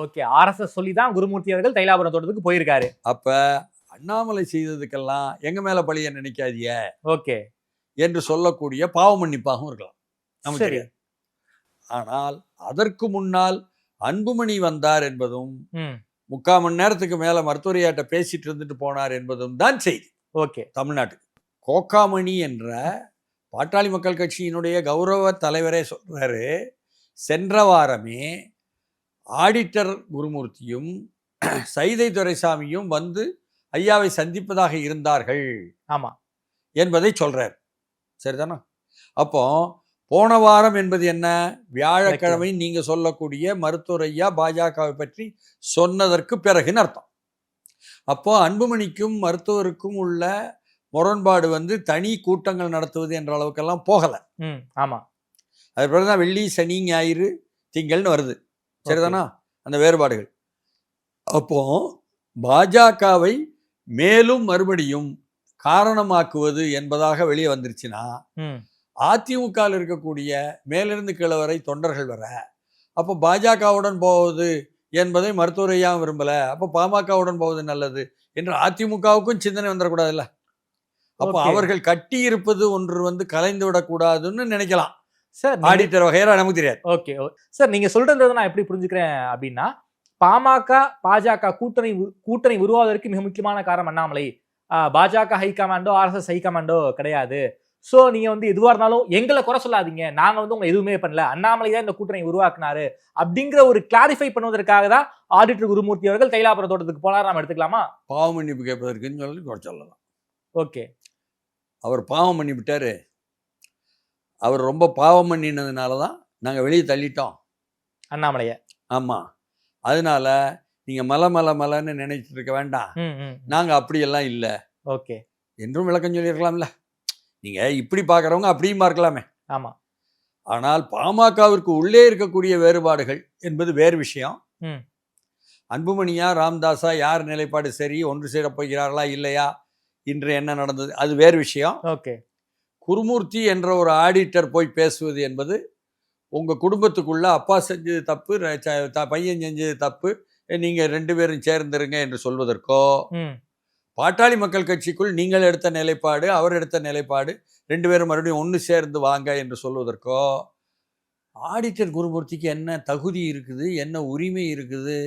Okay, RSS சொல்லி தான் குருமூர்த்தி அவர்கள் தைலாபுரம் தோட்டத்துக்கு போயிருக்காரு. அப்ப அண்ணாமலை செய்ததுக்கெல்லாம் எங்க மேல பழிய நினைக்காதீங்க ஓகே என்று சொல்லக்கூடிய பாவ மன்னிப்பாகவும் இருக்கலாம், நமக்கு சரி. தெரியாது. ஆனால் அதற்கு முன்னால் அன்புமணி வந்தார் என்பதும் 3/4 மணி நேரத்துக்கு மேல மருத்துவரையாட்ட பேசிட்டு இருந்துட்டு போனார் என்பதும் தான் செய்தி. ஓகே, தமிழ்நாட்டுக்கு கோகாமணி என்ற பாட்டாளி மக்கள் கட்சியினுடைய கௌரவ தலைவரே சொல்றாரு, சென்ற வாரமே ஆடிட்டர் குருமூர்த்தியும் சைதை துரைசாமியும் வந்து ஐயாவை சந்திப்பதாக இருந்தார்கள் ஆமா என்பதை சொல்றார். சரிதானா? அப்போ போன வாரம் என்பது என்ன? வியாழக்கிழமை நீங்க சொல்லக்கூடிய மருத்துவர் ஐயா பாஜகவை பற்றி சொன்னதற்கு பிறகுன்னு அர்த்தம். அப்போ அன்புமணிக்கும் மருத்துவருக்கும் உள்ள முரண்பாடு வந்து தனி கூட்டங்கள் நடத்துவது என்ற அளவுக்கெல்லாம் போகலை. ஆமா, அது பிறகுதான் வெள்ளி சனி ஞாயிறு திங்கள்னு வருது. சரிதானா? அந்த வேறுபாடுகள். அப்போ பாஜகவை மேலும் மறுபடியும் காரணமாக்குவது என்பதாக வெளியே வந்துருச்சுன்னா, அதிமுகவில் இருக்கக்கூடிய மேலிருந்து கீழே வரை தொண்டர்கள் வர, அப்போ பாஜகவுடன் போவது என்பதை மருத்துவரையாவும் விரும்பல, அப்போ பாமகவுடன் போவது நல்லது என்று அதிமுகவுக்கும் சிந்தனை வந்துடக்கூடாதுல்ல. அப்போ அவர்கள் கட்டி இருப்பது ஒன்று வந்து கலைந்து விடக்கூடாதுன்னு நினைக்கலாம் சார். ஆடிட்டர் வகையரா நமக்கு தெரியாது. ஓகே சார், நீங்க சொல்றதை நான் எப்படி புரிஞ்சுக்கிறேன் அப்படின்னா, பாமக பாஜக கூட்டணி உருவாவதற்கு மிக முக்கியமான காரணம் அண்ணாமலை. பாஜக ஹைகமாண்டோ ஆர்எஸ்எஸ் ஹைகமாண்டோ கிடையாது. ஸோ நீங்க வந்து எதுவா இருந்தாலும் எங்களை குறை சொல்லாதீங்க, நாங்க வந்து உங்க எதுவுமே பண்ணல, அண்ணாமலை தான் இந்த கூட்டணி உருவாக்குனாரு அப்படிங்கிற ஒரு கிளாரிஃபை பண்ணுவதற்காக தான் ஆடிட்டர் குருமூர்த்தி அவர்கள் தைலாபுரம் தோட்டத்துக்கு போனார். நாம எடுத்துக்கலாமா? பாவ மன்னிப்பு கேட்பதற்குன்னு சொல்லி குறை சொல்லலாம். ஓகே, அவர் பாவம் பண்ணி விட்டாரு. அவர் ரொம்ப பாவம் பண்ணினதுனால தான் நாங்கள் வெளியே தள்ளிட்டோம் அண்ணாமலைய. ஆமாம், அதனால நீங்கள் மலன்னு நினைச்சிட்டு இருக்க வேண்டாம், நாங்கள் அப்படியெல்லாம் இல்லை ஓகே என்றும் விளக்கம் சொல்லியிருக்கலாம்ல. நீங்கள் இப்படி பார்க்குறவங்க அப்படியும் பார்க்கலாமே. ஆமாம். ஆனால் பாமகவிற்கு உள்ளே இருக்கக்கூடிய வேறுபாடுகள் என்பது வேறு விஷயம். அன்புமணியா ராம்தாஸா யார் நிலைப்பாடு சரி, ஒன்று சேரப் போகிறார்களா இல்லையா, இன்று என்ன நடந்தது, அது வேறு விஷயம். ஓகே, குருமூர்த்தி என்ற ஒரு ஆடிட்டர் போய் பேசுவது என்பது உங்கள் குடும்பத்துக்குள்ள அப்பா செஞ்சது தப்பு, பையன் செஞ்சது தப்பு, நீங்கள் 2 பேரும் சேர்ந்துருங்க என்று சொல்வதற்கோ, பாட்டாளி மக்கள் கட்சிக்குள் நீங்கள் எடுத்த நிலைப்பாடு அவர் எடுத்த நிலைப்பாடு 2 பேரும் மறுபடியும் ஒன்று சேர்ந்து வாங்க என்று சொல்வதற்கோ ஆடிட்டர் குருமூர்த்திக்கு என்ன தகுதி இருக்குது, என்ன உரிமை இருக்குது?